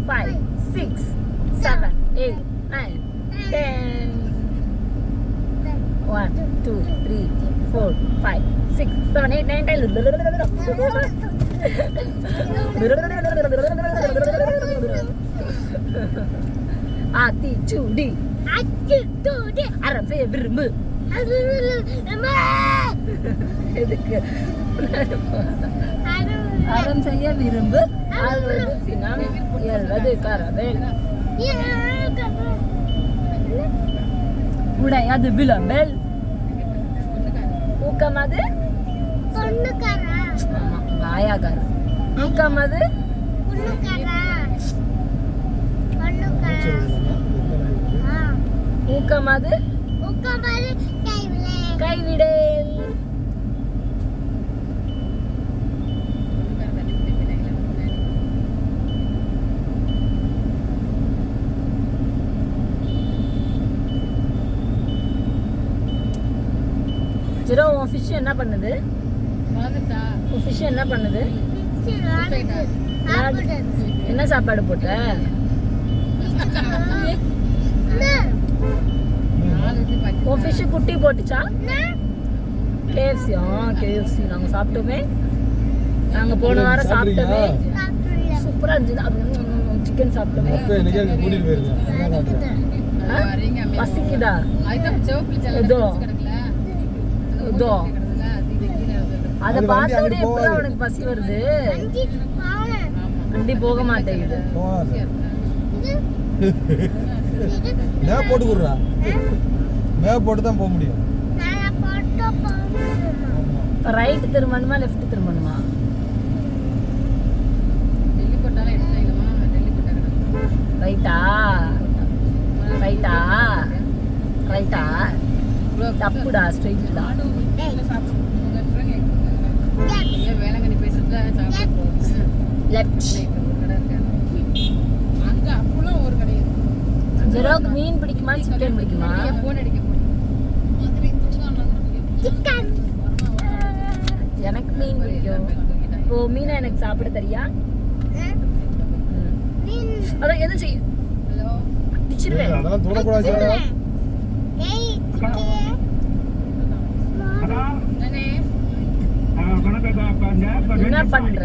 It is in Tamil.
5, 6, 7, 8, 9, 10. 1, 2, 3, 4, 5, 6, 7, 8, 9, 10. ஆத்திச்சூடி அரபே விரும்பு எதுக்கு அறம் செய்ய விரும்பு அறுபது சினம் 70 கரவேல் உடையது விளம்பல் ஊக்கமது வாயாகார ஊக்கமது ஊக்கமது கைவிடேல் ஜீரோ உன் ஃபிஷ் என்ன பண்ணுது உன் ஃபிஷ் என்ன பண்ணுது என்ன சாப்பாடு போட்ட உன் ஃபிஷ் குட்டி போட்டுச்சா கேஎஃப்சி நாங்கள் சாப்பிட்டோமே நாங்கள் போன வாரம் சாப்பிட்டோமே சூப்பராக இருந்துச்சு சிக்கன் சாப்பிட்டோமே பசிக்குதா இதோ இதோ அதை பார்த்தோட எப்படி அவனுக்கு பசி வருது வண்டி போக மாட்டேங்குது மேப் போட்டு கொடுறா மேப் போட்டு தான் போக முடியும் ரைட் திரும்பணுமா லெஃப்ட் திரும்பணுமா ரைட்டா ரைட்டா ரைட்டா தப்புடா ஸ்ட்ரைட் தான் வேளாங்கண்ணி பேசுறதுல லெஃப்ட் அங்க அப்பலாம் ஒரு கடை ஜெரோக்கு மீன் பிடிக்குமா சிக்கன் பிடிக்குமா போன் அடிக்க எனக்கு மீன் பிடிக்கும் இப்போ மீனை எனக்கு சாப்பிட தெரியா அதான் எது செய்ய ஹலோ அடிச்சிருவேன் அதெல்லாம் தூரக்கூடாது என்ன பண்ற